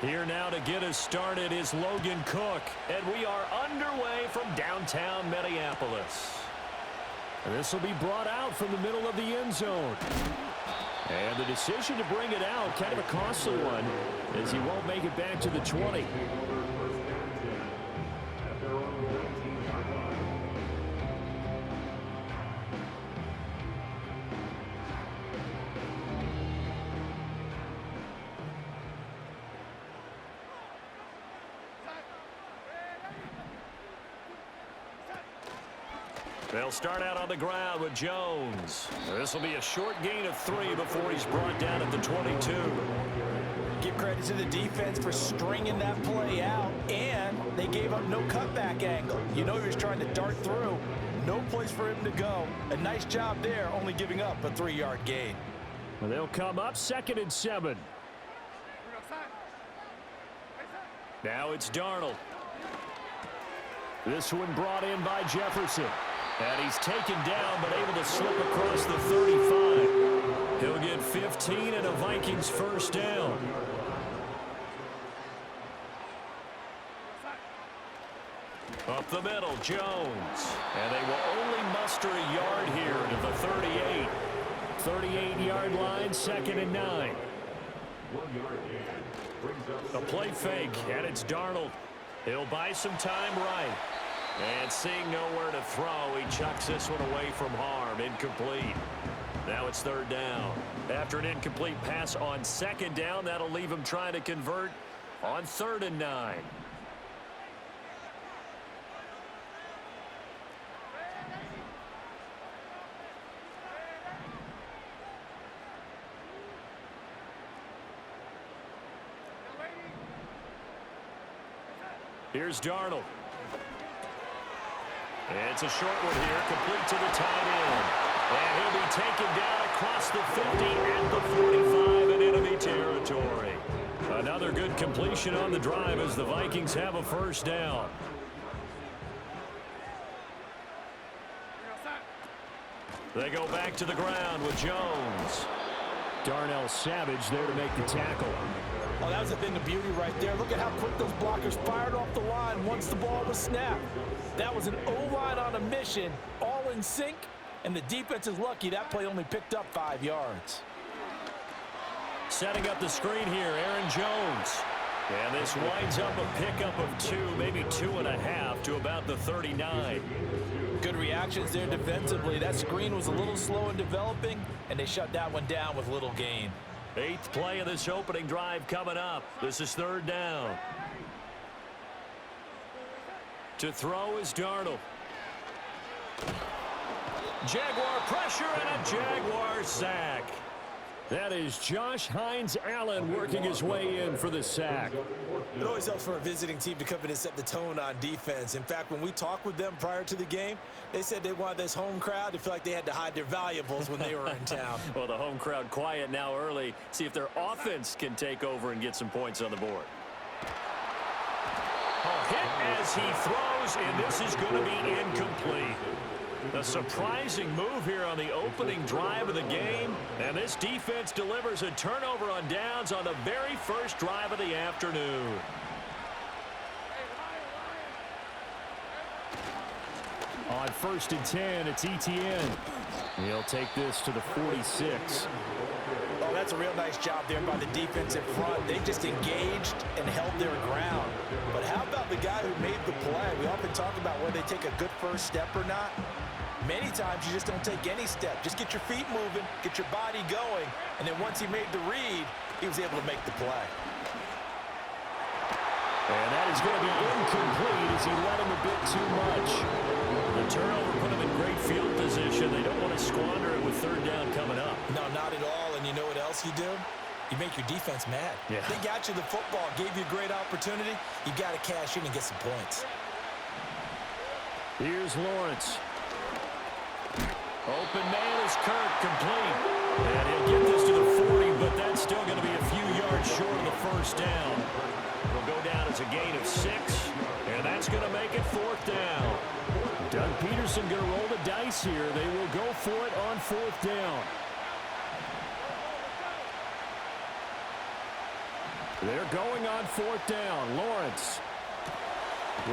Here now to get us started is Logan Cook, and we are underway from downtown Minneapolis. And this will be brought out from the middle of the end zone. And the decision to bring it out, kind of a costly one, as he won't make it back to the 20. They'll start out on the ground with Jones. This will be a short gain of 3 before he's brought down at the 22. Give credit to the defense for stringing that play out, and they gave up no cutback angle. You know he was trying to dart through. No place for him to go. A nice job there, only giving up a 3-yard gain. Well, they'll come up 2nd and 7. Now it's Darnold. This one brought in by Jefferson. And he's taken down, but able to slip across the 35. He'll get 15 and a Vikings first down. Up the middle, Jones. And they will only muster a yard here to the 38. 38-yard line, 2nd and 9. A play fake, and it's Darnold. He'll buy some time right. And seeing nowhere to throw, he chucks this one away from harm. Incomplete. Now it's 3rd down. After an incomplete pass on 2nd down, that'll leave him trying to convert on 3rd and 9. Here's Darnold. It's a short one here, complete to the tight end. And he'll be taken down across the 50 at the 45 in enemy territory. Another good completion on the drive as the Vikings have a first down. They go back to the ground with Jones. Darnell Savage there to make the tackle. Oh, that was a thing of beauty right there. Look at how quick those blockers fired off the line once the ball was snapped. That was an O-line on a mission, all in sync, and the defense is lucky that play only picked up 5 yards. Setting up the screen here, Aaron Jones. And this winds up a pickup of 2, maybe 2.5 to about the 39. Good reactions there defensively. That screen was a little slow in developing, and they shut that one down with little gain. 8th play of this opening drive coming up. This is 3rd down. To throw is Darnold. Jaguar pressure and a Jaguar sack. That is Josh Hines-Allen working his way in for the sack. It always helps for a visiting team to come in and set the tone on defense. In fact, when we talked with them prior to the game, they said they wanted this home crowd to feel like they had to hide their valuables when they were in town. Well, the home crowd quiet now early. See if their offense can take over and get some points on the board. A hit as he throws, and this is going to be incomplete. A surprising move here on the opening drive of the game, and this defense delivers a turnover on downs on the very first drive of the afternoon. On 1st and 10, it's Etienne. He'll take this to the 46. Oh, that's a real nice job there by the defense in front. They just engaged and held their ground. But how about the guy who made the play? We often talk about whether they take a good first step or not. Many times you just don't take any step. Just get your feet moving, get your body going, and then once he made the read, he was able to make the play. And that is going to be incomplete as he let him a bit too much. The turnover put him in great field position. They don't want to squander it with 3rd down coming up. No, not at all. And you know what else you do? You make your defense mad. Yeah. They got you the football, gave you a great opportunity. You got to cash in and get some points. Here's Lawrence. Open man is Kirk, complete. And he'll get this to the 40, but that's still going to be a few yards short of the first down. It'll go down as a gain of 6, and that's going to make it 4th down. Doug Peterson going to roll the dice here. They will go for it on 4th down. They're going on fourth down. Lawrence.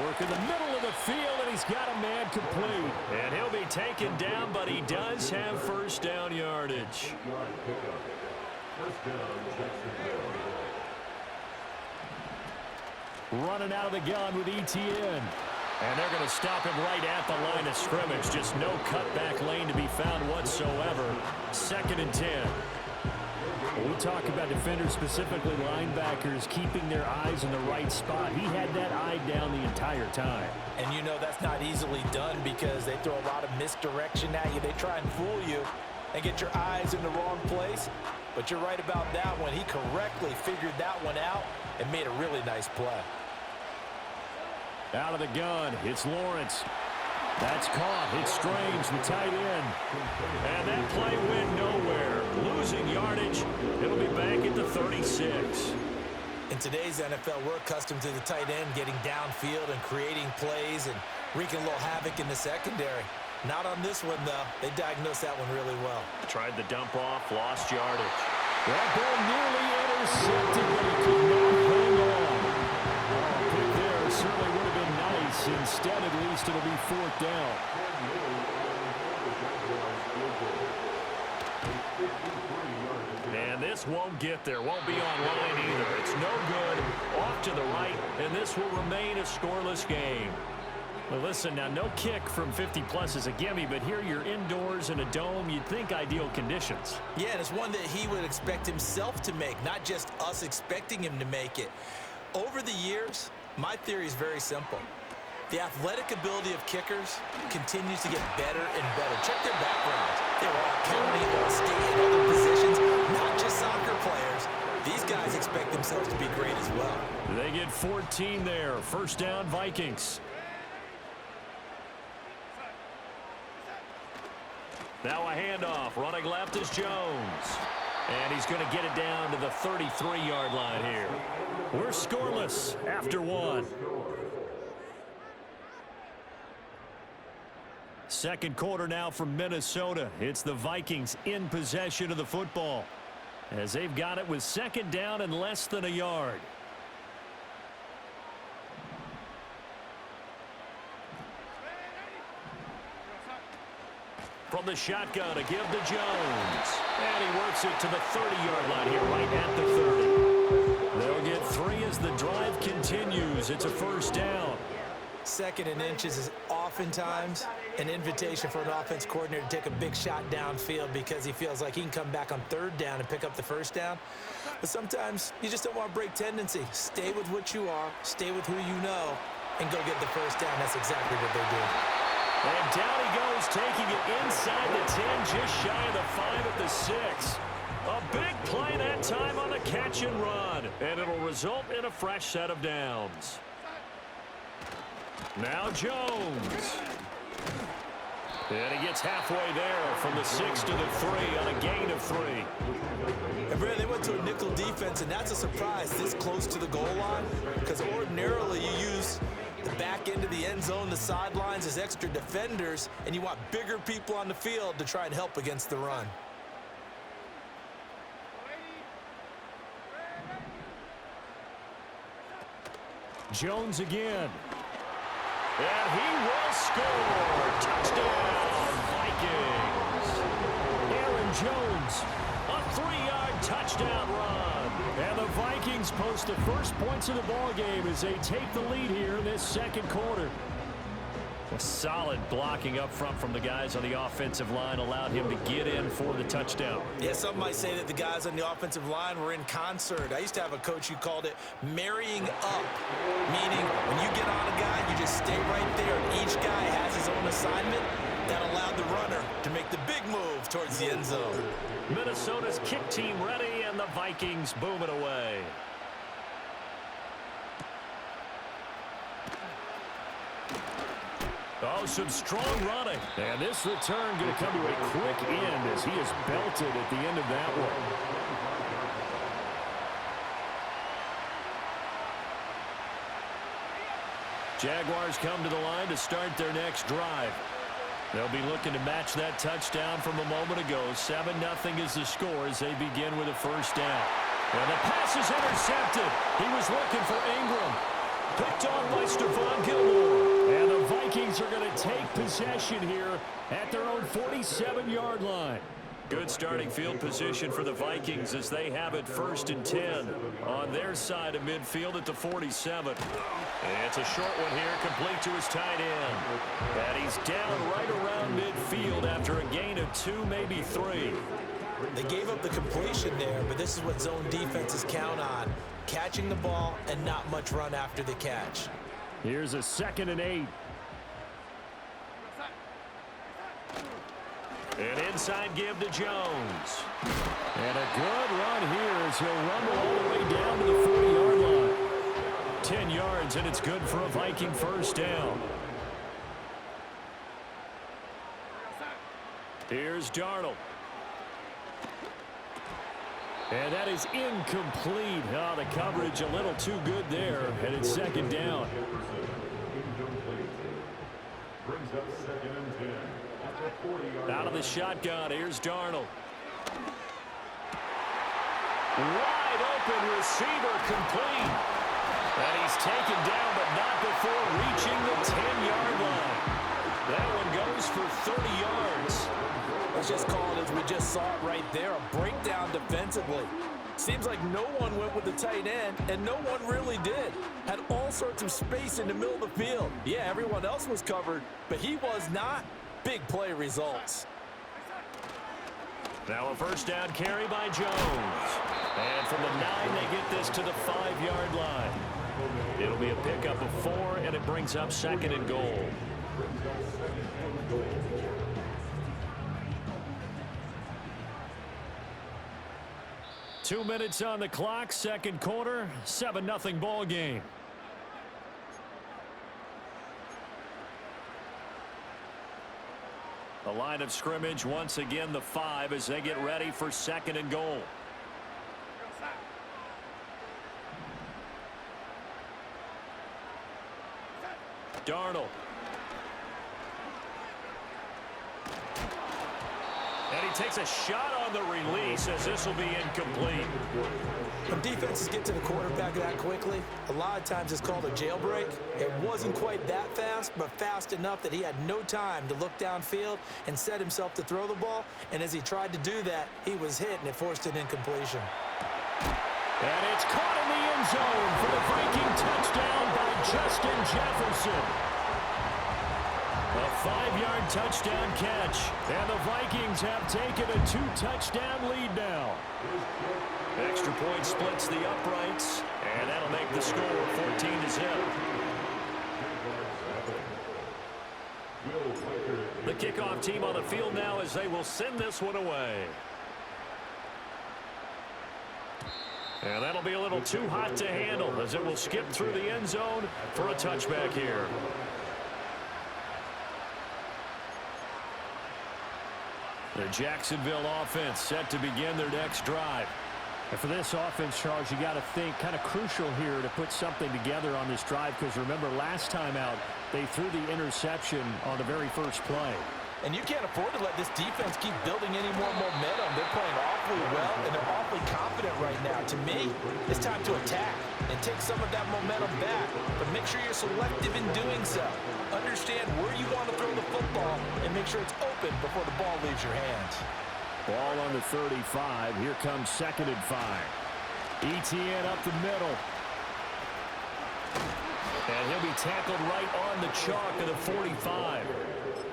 Working the middle of the field, and he's got a man complete. And he'll be taken down, but he does have first down yardage. Running out of the gun with ETN. And they're going to stop him right at the line of scrimmage. Just no cutback lane to be found whatsoever. 2nd and 10. When we talk about defenders, specifically linebackers, keeping their eyes in the right spot, he had that eye down the entire time. And you know that's not easily done because they throw a lot of misdirection at you. They try and fool you and get your eyes in the wrong place. But you're right about that one. He correctly figured that one out and made a really nice play. Out of the gun, it's Lawrence. That's caught. It's Strange, the tight end. And that play went nowhere. Losing yardage. It'll be back at the 36. In today's NFL, we're accustomed to the tight end getting downfield and creating plays and wreaking a little havoc in the secondary. Not on this one, though. They diagnosed that one really well. Tried the dump off, lost yardage. That ball nearly intercepted, but he could not hang on. Pick there certainly would have been nice. Instead, at least, it'll be fourth down. And this won't get there. Won't be online either. It's no good. Off to the right, and this will remain a scoreless game. Well, listen, now no kick from 50-plus is a gimme, but here you're indoors in a dome. You'd think ideal conditions. Yeah, and it's one that he would expect himself to make, not just us expecting him to make it. Over the years, my theory is very simple. The athletic ability of kickers continues to get better and better. Check their backgrounds. They were all county, all state, and other positions, not just soccer players. These guys expect themselves to be great as well. They get 14 there. First down, Vikings. Now a handoff. Running left is Jones. And he's going to get it down to the 33-yard line here. We're scoreless after one. Second quarter now from Minnesota. It's the Vikings in possession of the football as they've got it with second down and less than a yard. From the shotgun to give to Jones. And he works it to the 30-yard line here, right at the 30. They'll get 3 as the drive continues. It's a first down. 2nd and inches is oftentimes an invitation for an offense coordinator to take a big shot downfield because he feels like he can come back on 3rd down and pick up the first down. But sometimes you just don't want to break tendency. Stay with what you are, stay with who you know, and go get the first down. That's exactly what they're doing. And down he goes, taking it inside the 10, just shy of the 5 at the 6. A big play that time on a catch and run, and it'll result in a fresh set of downs. Now Jones. And he gets halfway there from the 6 to the 3 on a gain of 3. And Brad, they went to a nickel defense, and that's a surprise this close to the goal line because ordinarily you use the back end of the end zone, the sidelines as extra defenders, and you want bigger people on the field to try and help against the run. Jones again. And he will score. Touchdown, Vikings. Aaron Jones, a 3-yard touchdown run. And the Vikings post the first points of the ball game as they take the lead here in this second quarter. A solid blocking up front from the guys on the offensive line allowed him to get in for the touchdown. Yeah, some might say that the guys on the offensive line were in concert. I used to have a coach who called it marrying up, meaning when you get on a guy, you just stay right there, and each guy has his own assignment. That allowed the runner to make the big move towards the end zone. Minnesota's kick team ready, and the Vikings boom it away. Oh, some strong running. And this return going to come to a quick end as he is belted at the end of that one. Jaguars come to the line to start their next drive. They'll be looking to match that touchdown from a moment ago. 7-0 is the score as they begin with a first down. And the pass is intercepted. He was looking for Ingram. Picked off by Stephon Gilmore. And the Vikings are going to take possession here at their own 47-yard line. Good starting field position for the Vikings as they have it 1st and 10 on their side of midfield at the 47. And it's a short one here, complete to his tight end. And he's down right around midfield after a gain of 2, maybe 3. They gave up the completion there, but this is what zone defenses count on. Catching the ball and not much run after the catch. Here's a 2nd and 8. An inside give to Jones. And a good run here as he'll rumble all the way down to the 40-yard line. 10 yards, and it's good for a Viking first down. Here's Darnold. And that is incomplete. Oh, the coverage a little too good there, and it's 2nd down. Out of the shotgun, here's Darnold. Wide open receiver, complete. And he's taken down, but not before reaching the 10-yard line. That one goes for 30 yards. Let's just call it as we just saw it right there, a breakdown defensively. Seems like no one went with the tight end, and no one really did. Had all sorts of space in the middle of the field. Yeah, everyone else was covered, but he was not. Big play results. Now a first down carry by Jones. And from the 9, they get this to the 5-yard line. It'll be a pickup of 4, and it brings up 2nd and goal. Two minutes on the clock, 2nd quarter, 7-0 ball game. The line of scrimmage, once again, the 5 as they get ready for 2nd and goal. Darnold. And he takes a shot on the release as this will be incomplete. When defenses get to the quarterback that quickly, a lot of times it's called a jailbreak. It wasn't quite that fast, but fast enough that he had no time to look downfield and set himself to throw the ball. And as he tried to do that, he was hit, and it forced an incompletion. And it's caught in the end zone for the Viking touchdown by Justin Jefferson. A 5-yard touchdown catch, and the Vikings have taken a 2-touchdown lead now. Extra point splits the uprights, and that'll make the score 14-0. The kickoff team on the field now as they will send this one away. And that'll be a little too hot to handle as it will skip through the end zone for a touchback here. The Jacksonville offense set to begin their next drive. And for this offense, Charles, you got to think kind of crucial here to put something together on this drive, because remember last time out they threw the interception on the very first play. And you can't afford to let this defense keep building any more momentum. They're playing awfully well, and they're awfully confident right now. To me, it's time to attack and take some of that momentum back. But make sure you're selective in doing so. Understand where you want to throw the football and make sure it's open before the ball leaves your hands. Ball on the 35. Here comes 2nd and 5. ETN up the middle. And he'll be tackled right on the chalk of the 45.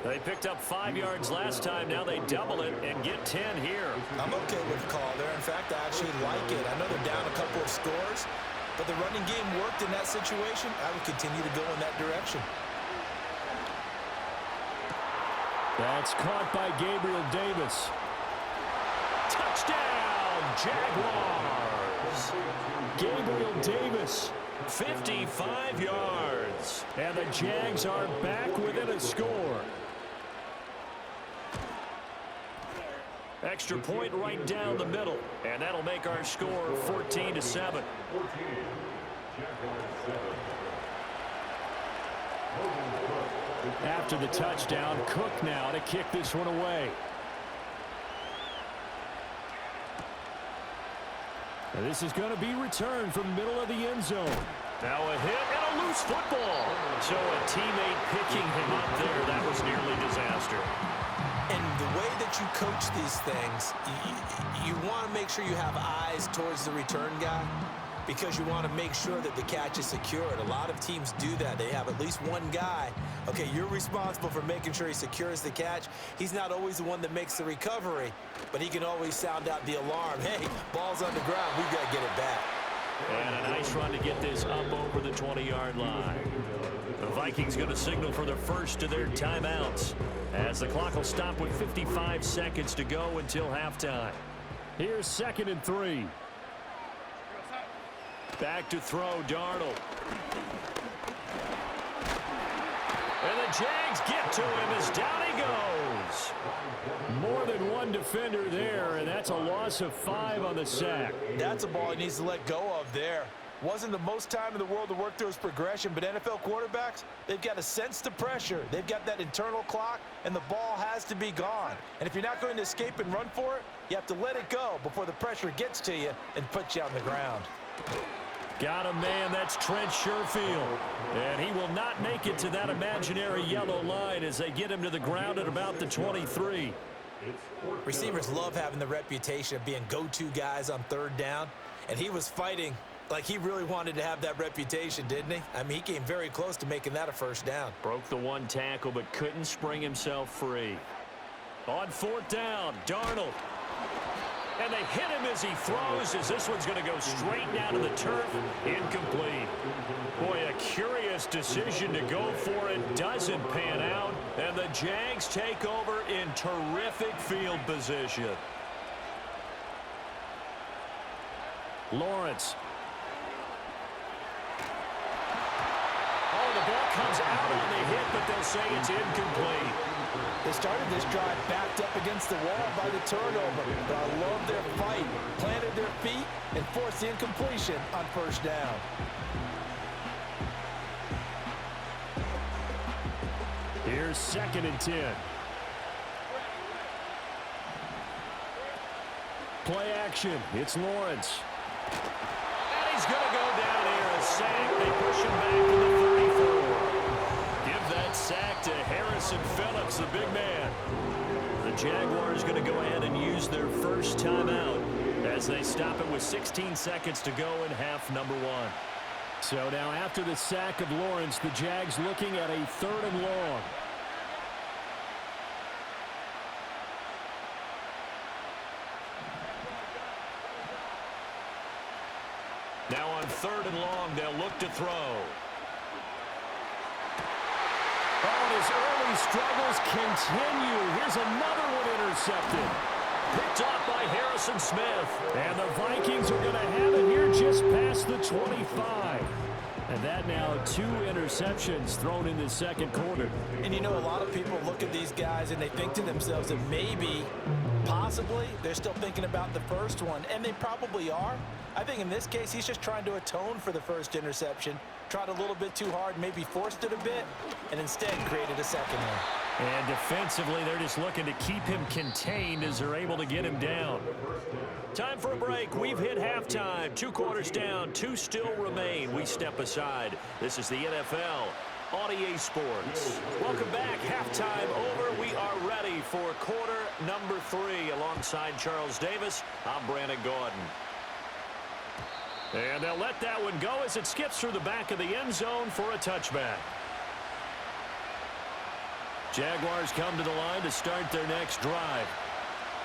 They picked up 5 yards last time. Now they double it and get 10 here. I'm okay with the call there. In fact, I actually like it. I know they're down a couple of scores, but the running game worked in that situation. I would continue to go in that direction. That's caught by Gabriel Davis. Touchdown, Jaguars. Gabriel Davis. 55 yards. And the Jags are back within a score. Extra point right down the middle. And that'll make our score 14-7. After the touchdown, Cook now to kick this one away. And this is going to be returned from the middle of the end zone. Now a hit and a loose football. So a teammate picking him up there, that was nearly disaster. And the way that you coach these things, you want to make sure you have eyes towards the return guy because you want to make sure that the catch is secured. A lot of teams do that. They have at least one guy. Okay, you're responsible for making sure he secures the catch. He's not always the one that makes the recovery, but he can always sound out the alarm. Hey, ball's on the ground. We've got to get it back. And a nice run to get this up over the 20-yard line. The Vikings going to signal for the first of their timeouts as the clock will stop with 55 seconds to go until halftime. Here's 2nd and 3. Back to throw, Darnold. And the Jags get to him as down he goes. More than one defender there, and that's a loss of 5 on the sack. That's a ball he needs to let go of there. Wasn't the most time in the world to work through his progression, but NFL quarterbacks, they've got to sense the pressure. They've got that internal clock, and the ball has to be gone. And if you're not going to escape and run for it, you have to let it go before the pressure gets to you and puts you on the ground. Got a man, that's Trent Sherfield. And he will not make it to that imaginary yellow line as they get him to the ground at about the 23. Receivers love having the reputation of being go-to guys on 3rd down, and he was fighting like he really wanted to have that reputation, didn't he? I mean, he came very close to making that a 1st down. Broke the one tackle, but couldn't spring himself free. On 4th down, Darnold. And they hit him as he throws, as this one's going to go straight down to the turf. Incomplete. Boy, a curious decision to go for it. Doesn't pan out. And the Jags take over in terrific field position. Lawrence. Oh, the ball comes out on the hit, but they'll say it's incomplete. They started this drive backed up against the wall by the turnover, but I love their fight. Planted their feet and forced the incompletion on 1st down. Here's 2nd and 10. Play action. It's Lawrence. And he's going to go down here. A sack. They push him back to the 34. Give that sack to Harrison Phillips, the big man. The Jaguars going to go ahead and use their first timeout as they stop it with 16 seconds to go in half number 1. So now after the sack of Lawrence, the Jags looking at a 3rd and long. Now on 3rd and long, they'll look to throw. Oh, and his early struggles continue. Here's another one intercepted. Picked off by Harrison Smith. And the Vikings are going to have it here just past the 25. And that now 2 interceptions thrown in the 2nd quarter. And you know, a lot of people look at these guys and they think to themselves that maybe, possibly, they're still thinking about the first one. And they probably are. I think in this case, he's just trying to atone for the first interception. Tried a little bit too hard, maybe forced it a bit, and instead created a 2nd one. And defensively, they're just looking to keep him contained as they're able to get him down. Time for a break. We've hit halftime. 2 quarters down, 2 still remain. We step aside. This is the NFL on EA Sports. Welcome back. Halftime over. We are ready for quarter number 3. Alongside Charles Davis, I'm Brandon Gordon. And they'll let that one go as it skips through the back of the end zone for a touchback. Jaguars come to the line to start their next drive.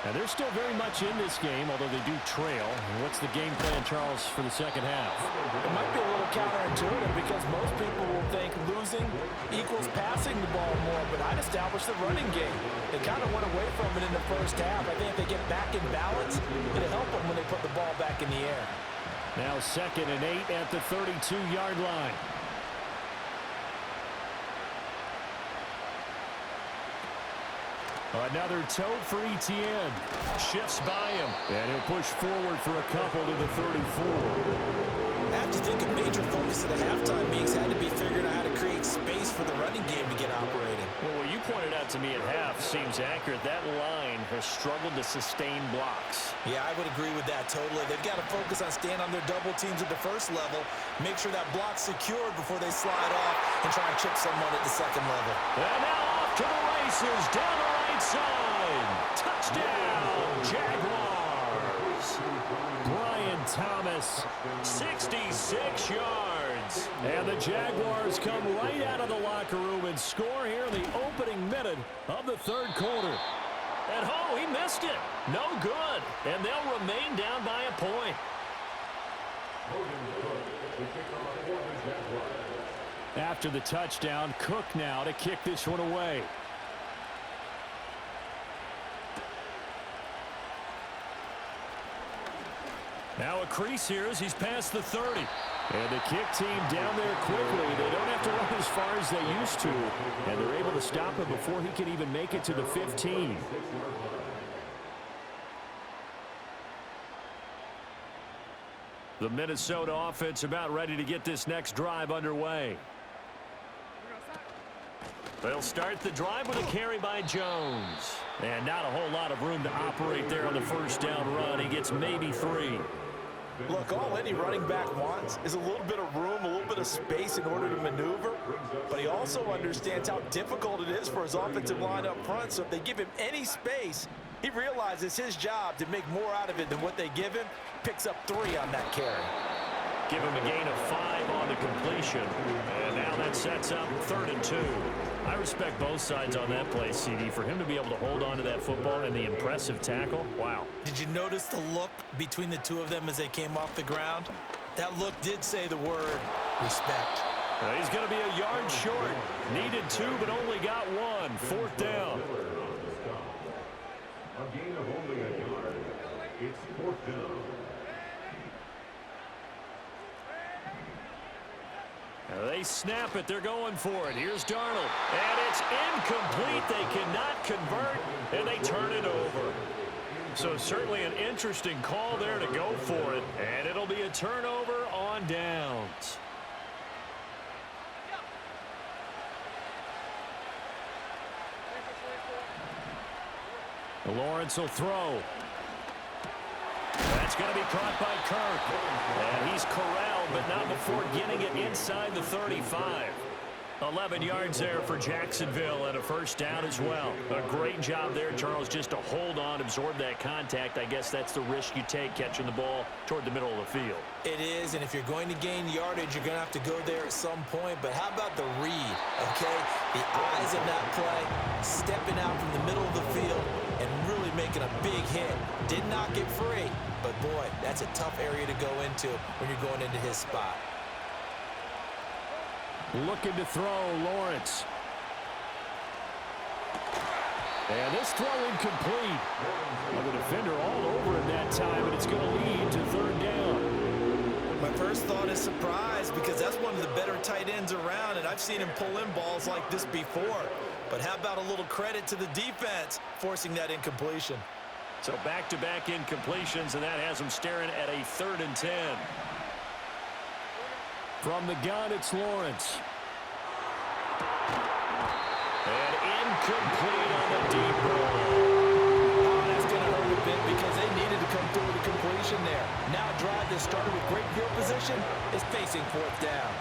And they're still very much in this game, although they do trail. And what's the game plan, Charles, for the second half? It might be a little counterintuitive because most people will think losing equals passing the ball more, but I'd establish the running game. They kind of went away from it in the first half. I think if they get back in balance, it'll help them when they put the ball back in the air. Now 2nd and 8 at the 32-yard line. Another tote for Etienne. Shifts by him. And he'll push forward for a couple to the 34. I have to think a major focus of the halftime meetings had to be figuring out how to create space for the running game to get operating. Well, what you pointed out to me at half seems accurate. That line has struggled to sustain blocks. Yeah, I would agree with that totally. They've got to focus on staying on their double teams at the first level, make sure that block's secured before they slide off and try and chip someone at the second level. And now off to the races, down the right side. Touchdown, Jaguars. Brian Thomas, 66 yards. and the Jaguars come right out of the locker room and score here in the opening minute of the third quarter. And oh, he missed it. No good. And they'll remain down by a point. After the touchdown, Cook now to kick this one away. Now a crease here as he's past the 30. And the kick team down there quickly. They don't have to run as far as they used to. And they're able to stop him before he can even make it to the 15. The Minnesota offense about ready to get this next drive underway. They'll start the drive with a carry by Jones. And not a whole lot of room to operate there on the first down run. He gets maybe 3. Look, all any running back wants is a little bit of room, a little bit of space in order to maneuver. But he also understands how difficult it is for his offensive line up front. So if they give him any space, he realizes his job to make more out of it than what they give him. Picks up 3 on that carry. Give him a gain of 5 on the completion. And now that sets up 3rd and 2. I respect both sides on that play, CD. For him to be able to hold on to that football and the impressive tackle, wow. Did you notice the look between the two of them as they came off the ground? That look did say the word respect. He's going to be a yard short. Needed 2, but only got 1. 4th down. A gain of only a yard. It's 4th down. They snap it. They're going for it. Here's Darnold. And it's incomplete. They cannot convert, and they turn it over. So certainly an interesting call there to go for it. And it'll be a turnover on downs. Lawrence will throw. That's going to be caught by Kirk. And he's corralled, but not before getting it inside the 35. 11 yards there for Jacksonville and a first down as well. A great job there, Charles, just to hold on, absorb that contact. I guess that's the risk you take catching the ball toward the middle of the field. It is, and if you're going to gain yardage, you're going to have to go there at some point. But how about the read, okay? The eyes of that play, stepping out from the middle of the field and really making a big hit. Did not get free, but boy, that's a tough area to go into when you're going into his spot. Looking to throw, Lawrence. And this throw incomplete. Well, the defender all over him that time, and it's going to lead to 3rd down. My first thought is surprise because that's one of the better tight ends around, and I've seen him pull in balls like this before. But how about a little credit to the defense forcing that incompletion? So back-to-back incompletions, and that has them staring at a 3rd and 10. From the gun, it's Lawrence. And incomplete on the deep ball. Oh, that's going to hurt a bit because they needed to come through with a completion there. Now a drive that started with great field position is facing 4th down.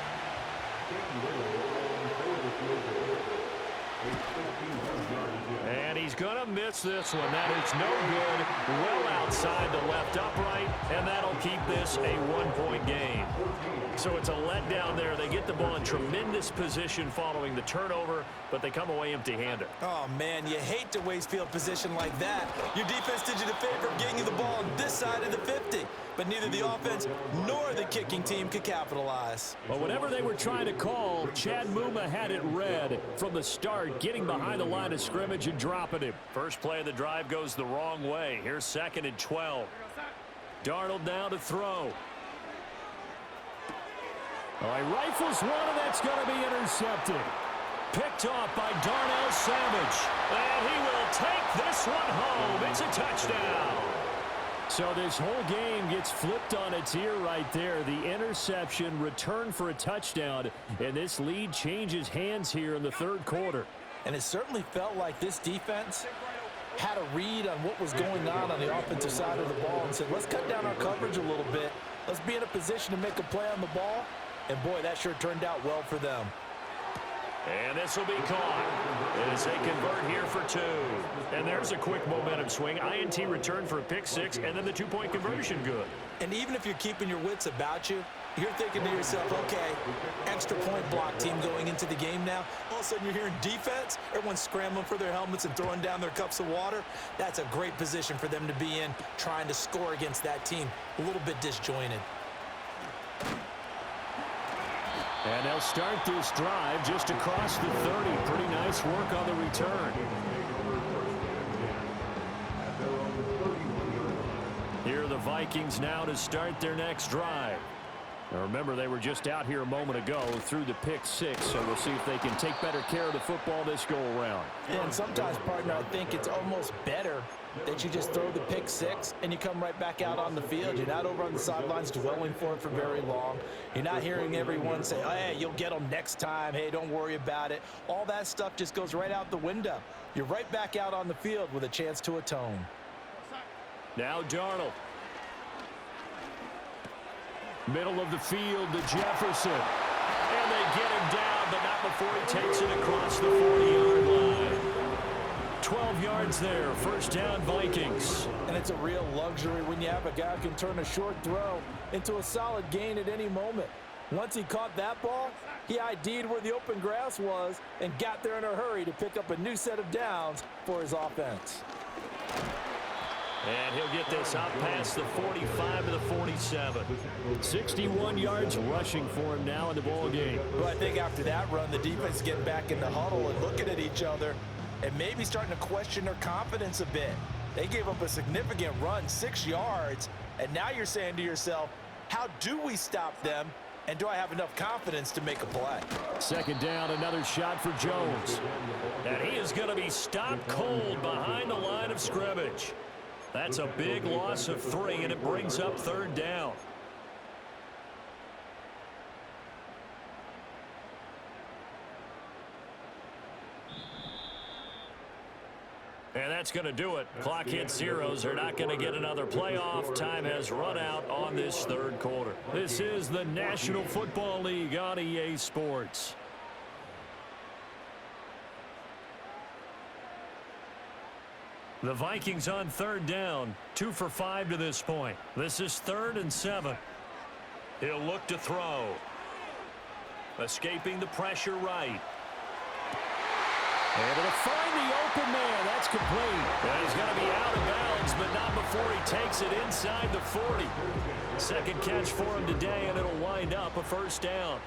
And he's going to miss this one. That is no good. Well outside the left upright, and that'll keep this a 1-point game. So it's a letdown there. They get the ball in tremendous position following the turnover, but they come away empty-handed. Oh, man, you hate to waste field position like that. Your defense did you the favor of getting you the ball on this side of the 50, but neither the offense nor the kicking team could capitalize. Well, whatever they were trying to call, Chad Muma had it read from the start, getting behind the line of scrimmage and dropping him. First play of the drive goes the wrong way. Here's 2nd and 12. Darnold now to throw. All right, rifles one, and that's going to be intercepted. Picked off by Darnell Savage. And he will take this one home. It's a touchdown. So this whole game gets flipped on its ear right there. The interception, return for a touchdown, and this lead changes hands here in the 3rd quarter. And it certainly felt like this defense had a read on what was going on the offensive side of the ball and said, let's cut down our coverage a little bit. Let's be in a position to make a play on the ball. And, boy, that sure turned out well for them. And this will be caught as they convert here for 2. And there's a quick momentum swing. INT return for a pick 6, and then the 2-point conversion good. And even if you're keeping your wits about you, you're thinking to yourself, okay, extra point block team going into the game now. All of a sudden you're hearing defense. Everyone's scrambling for their helmets and throwing down their cups of water. That's a great position for them to be in, trying to score against that team. A little bit disjointed. And they'll start this drive just across the 30. Pretty nice work on the return. Here are the Vikings now to start their next drive. Now remember, they were just out here a moment ago through the pick 6, so we'll see if they can take better care of the football this go-around. Yeah, and sometimes, partner, I think it's almost better that you just throw the pick 6 and you come right back out on the field. You're not over on the sidelines dwelling for it for very long. You're not hearing everyone say, oh, hey, you'll get them next time. Hey, don't worry about it. All that stuff just goes right out the window. You're right back out on the field with a chance to atone. Now Darnold. Middle of the field to Jefferson. And they get him down, but not before he takes it across the 40-yard line. 12 yards there, first down Vikings. And it's a real luxury when you have a guy who can turn a short throw into a solid gain at any moment. Once he caught that ball, he ID'd where the open grass was and got there in a hurry to pick up a new set of downs for his offense. And he'll get this out past the 45 to the 47. 61 yards rushing for him now in the ball game. Well, I think after that run, the defense is getting back in the huddle and looking at each other and maybe starting to question their confidence a bit. They gave up a significant run, 6 yards, and now you're saying to yourself, how do we stop them, and do I have enough confidence to make a play? Second down, another shot for Jones. And he is going to be stopped cold behind the line of scrimmage. That's a big loss of 3, and it brings up third down. And that's going to do it. Clock hits zeros. They're not going to get another playoff. Time has run out on this third quarter. This is the National Football League on EA Sports. The Vikings on third down, 2 for 5 to this point. This is 3rd and 7. He'll look to throw. Escaping the pressure right. Able to find the open man. That's complete. And he's going to be out of bounds, but not before he takes it inside the 40. Second catch for him today, and it'll wind up a first down.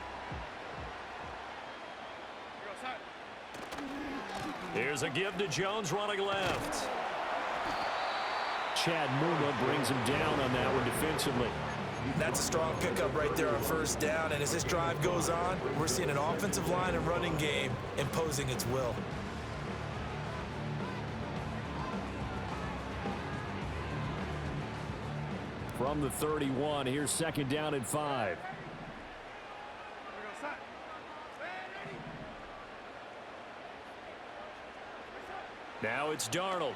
Here's a give to Jones running left. Chad Muma brings him down on that one defensively. That's a strong pickup right there on first down, and as this drive goes on, we're seeing an offensive line and running game imposing its will. From the 31, here's second down and 5. Now it's Darnold.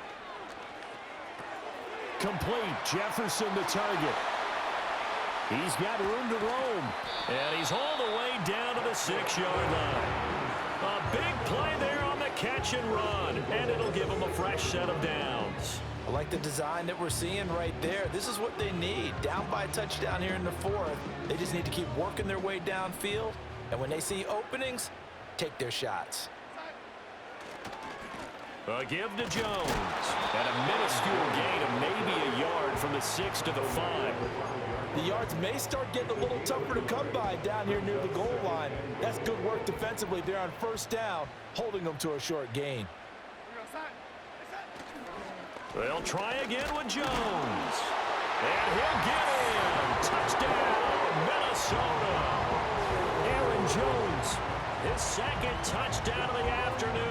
Complete. Jefferson the target. He's got room to roam. And he's all the way down to the 6-yard line. A big play there on the catch and run. And it'll give him a fresh set of downs. I like the design that we're seeing right there. This is what they need. Down by a touchdown here in the 4th. They just need to keep working their way downfield. And when they see openings, take their shots. A give to Jones. And a minuscule gain of maybe a yard from the 6 to the 5. The yards may start getting a little tougher to come by down here near the goal line. That's good work defensively there on first down, holding them to a short gain. They'll try again with Jones. And he'll get in. Touchdown, Minnesota. Aaron Jones. His second touchdown of the afternoon.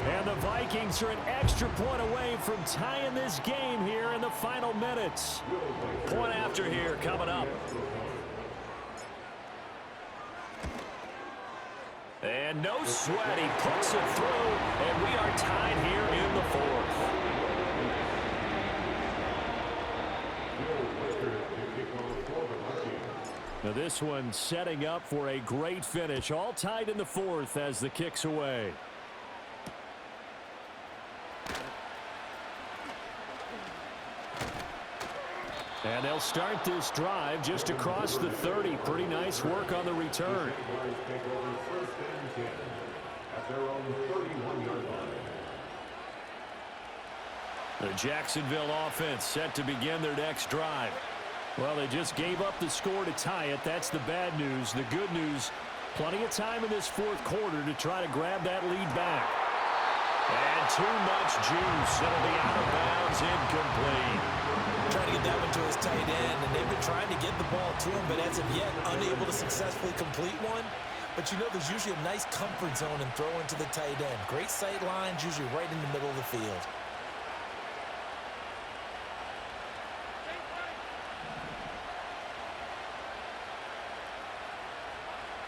And the Vikings are an extra point away from tying this game here in the final minutes. Point after here coming up. And no sweat. He puts it through, and we are tied here in the fourth. Now this one setting up for a great finish. All tied in the fourth as the kick's away. And they'll start this drive just across the 30. Pretty nice work on the return. The Jacksonville offense set to begin their next drive. Well, they just gave up the score to tie it. That's the bad news. The good news, plenty of time in this fourth quarter to try to grab that lead back. And too much juice. It'll be out of bounds, incomplete. Trying to get that one to his tight end, and they've been trying to get the ball to him, but as of yet, unable to successfully complete one. But you know there's usually a nice comfort zone in throwing to the tight end. Great sight lines, usually right in the middle of the field.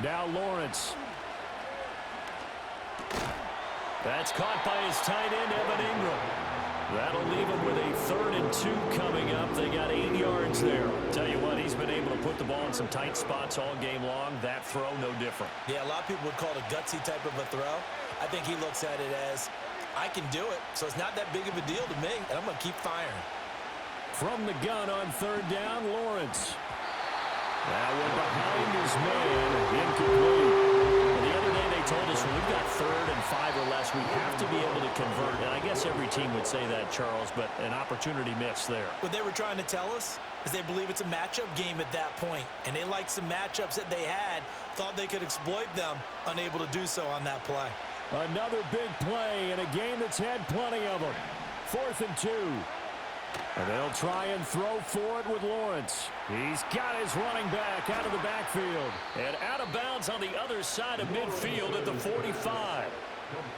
Now Lawrence. That's caught by his tight end, Evan Ingram. That'll leave him with a 3rd and 2 coming up. They got 8 yards there. Tell you what, he's been able to put the ball in some tight spots all game long. That throw, no different. Yeah, a lot of people would call it a gutsy type of a throw. I think he looks at it as, I can do it, so it's not that big of a deal to me, and I'm going to keep firing. From the gun on 3rd down, Lawrence. That one behind his man, incomplete. Well, the other day they told us when we've got 3rd and 5 or less, we have to be able to convert. And I guess every team would say that, Charles, but an opportunity missed there. What they were trying to tell us is they believe it's a matchup game at that point, and they liked some matchups that they had, thought they could exploit them, unable to do so on that play. Another big play in a game that's had plenty of them. 4th and 2. And they'll try and throw for it with Lawrence. He's got his running back out of the backfield. And out of bounds on the other side of midfield at the 45.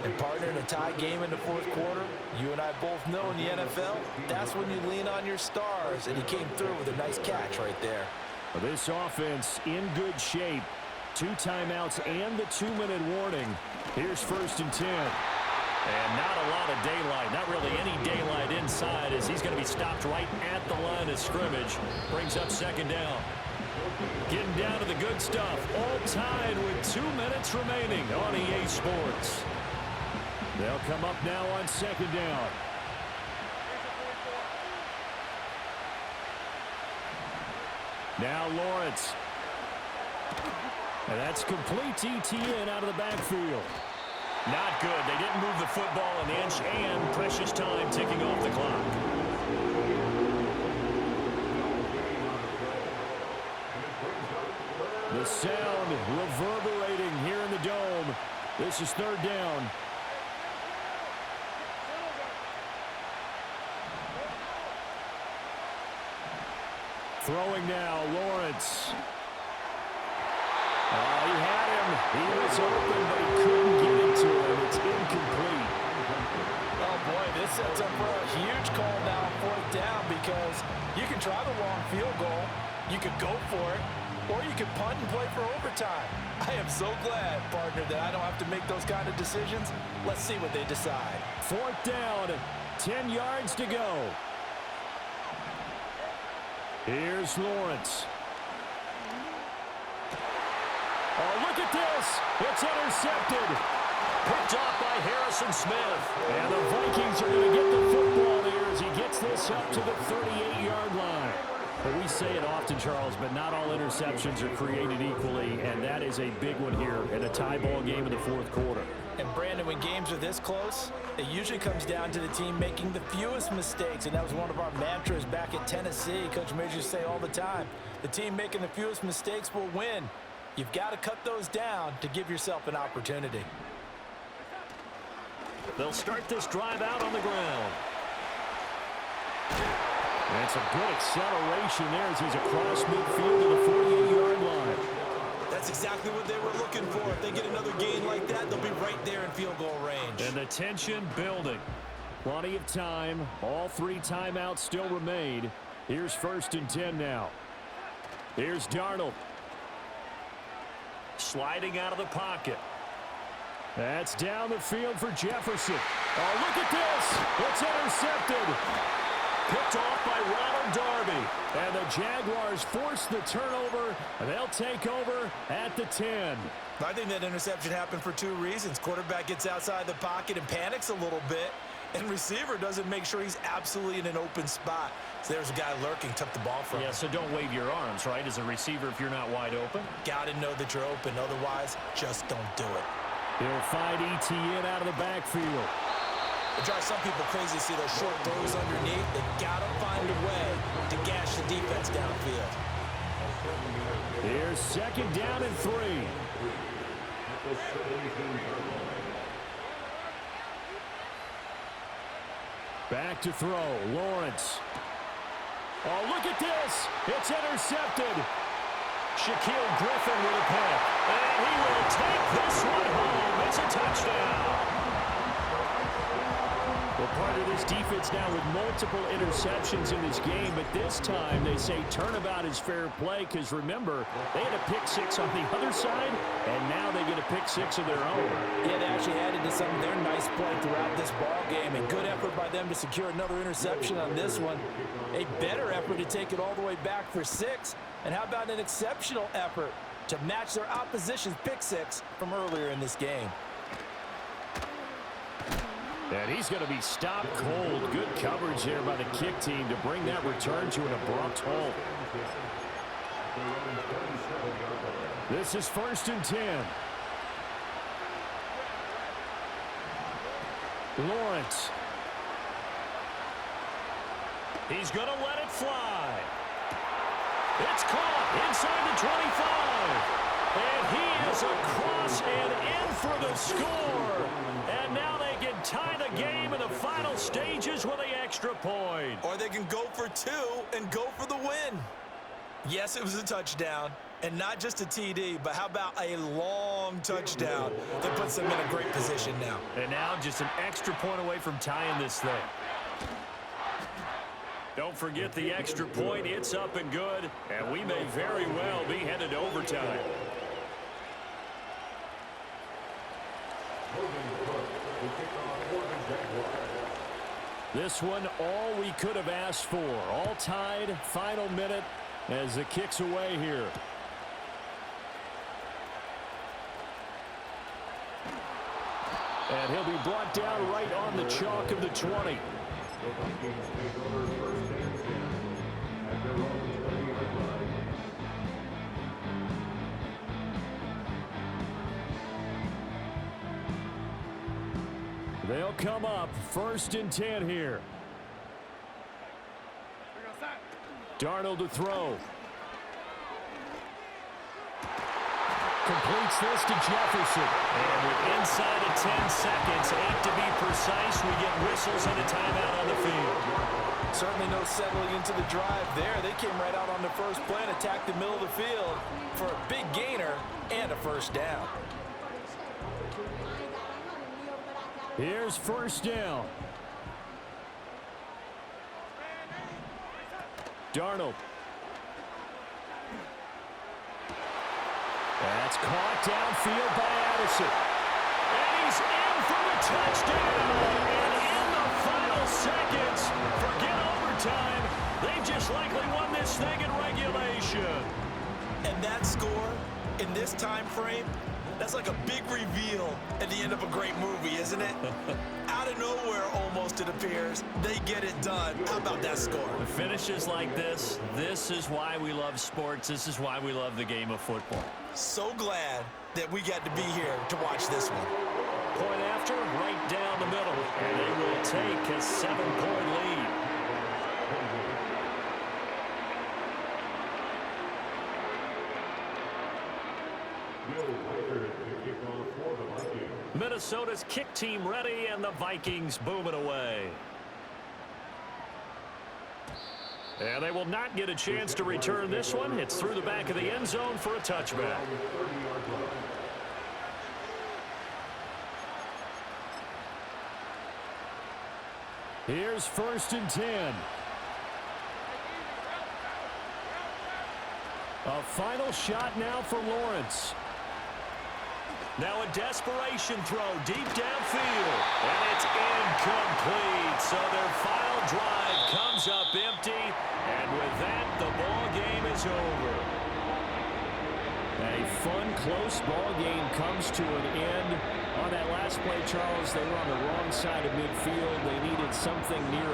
And partner, in a tie game in the fourth quarter, you and I both know in the NFL, that's when you lean on your stars. And he came through with a nice catch right there. Well, this offense in good shape. 2 timeouts and the 2-minute warning. Here's 1st and 10. And not a lot of daylight, not really any daylight inside as he's going to be stopped right at the line of scrimmage. Brings up 2nd down. Getting down to the good stuff. All tied with 2 minutes remaining on EA Sports. They'll come up now on 2nd down. Now Lawrence. And that's complete ETN out of the backfield. Not good. They didn't move the football an inch, and precious time ticking off the clock. The sound reverberating here in the dome. This is 3rd down. Throwing now, Lawrence. He had him. He was open, but he couldn't get it to him. It's incomplete. Oh, boy, this sets up for a huge call now on 4th down because you can try the long field goal, you could go for it, or you could punt and play for overtime. I am so glad, partner, that I don't have to make those kind of decisions. Let's see what they decide. 4th down, 10 yards to go. Here's Lawrence. Oh, look at this. It's intercepted. Picked off by Harrison Smith. And the Vikings are going to get the football here as he gets this up to the 38-yard line. But we say it often, Charles, but not all interceptions are created equally, and that is a big one here in a tie ball game in the fourth quarter. And, Brandon, when games are this close, it usually comes down to the team making the fewest mistakes, and that was one of our mantras back at Tennessee. Coach Major used to say all the time, the team making the fewest mistakes will win. You've got to cut those down to give yourself an opportunity. They'll start this drive out on the ground. That's a good acceleration there as he's across midfield to the 48-yard line. That's exactly what they were looking for. If they get another gain like that, they'll be right there in field goal range. And the tension building. Plenty of time. All 3 timeouts still remain. Here's 1st and 10 now. Here's Darnold. Sliding out of the pocket. That's down the field for Jefferson. Oh, look at this. It's intercepted. Picked off by Ronald Darby. And the Jaguars force the turnover, and they'll take over at the 10. I think that interception happened for two reasons. Quarterback gets outside the pocket and panics a little bit, and receiver doesn't make sure he's absolutely in an open spot. So there's a guy lurking, took the ball from him. Yeah, so don't wave your arms, right, as a receiver if you're not wide open. Got to know that you're open. Otherwise, just don't do it. He'll find ETN out of the backfield. It drives some people crazy to see those short throws underneath. They got to find a way to gash the defense downfield. Here's second down and 3. Back to throw. Lawrence. Oh, look at this. It's intercepted. Shaquille Griffin with a pick. And he will take this one home. It's a touchdown. Well, part of this defense now with multiple interceptions in this game, but this time they say turnabout is fair play because, remember, they had a pick 6 on the other side, and now they get a pick 6 of their own. Yeah, they actually added to some of their nice play throughout this ball game, and good effort by them to secure another interception on this one. A better effort to take it all the way back for 6, and how about an exceptional effort to match their opposition's pick 6 from earlier in this game. And he's going to be stopped cold. Good coverage there by the kick team to bring that return to an abrupt halt. This is 1st and 10. Lawrence. He's going to let it fly. It's caught inside the 25. And he is across and in for the score. And now they can tie the game in the final stages with the extra point. Or they can go for 2 and go for the win. Yes, it was a touchdown, and not just a TD, but how about a long touchdown that puts them in a great position now. And now just an extra point away from tying this thing. Don't forget the extra point. It's up and good, and we may very well be headed to overtime. This one, all we could have asked for. All tied, final minute as the kick's away here. And he'll be brought down right on the chalk of the 20. They'll come up 1st and 10 here. Darnold to throw. Completes this to Jefferson. And with inside of 10 seconds, 8 to be precise, we get whistles and a timeout on the field. Certainly no settling into the drive there. They came right out on the first play and attacked the middle of the field for a big gainer and a first down. Here's 1st down. Darnold. That's caught downfield by Addison. And he's in for the touchdown. And in the final seconds, forget overtime. They've just likely won this thing in regulation. And that score in this time frame, that's like a big reveal at the end of a great movie, isn't it? Out of nowhere, almost, it appears, they get it done. How about that score? The finishes like this is why we love sports. This is why we love the game of football. So glad that we got to be here to watch this one. Point after, right down the middle. And they will take a 7-point lead. Minnesota's kick team ready, and the Vikings booming away. And they will not get a chance to return this one. It's through the back of the end zone for a touchback. Here's 1st and 10. A final shot now for Lawrence. Now a desperation throw deep downfield. And it's incomplete. So their final drive comes up empty. And with that, the ball game is over. A fun, close ball game comes to an end. On that last play, Charles, they were on the wrong side of midfield. They needed something near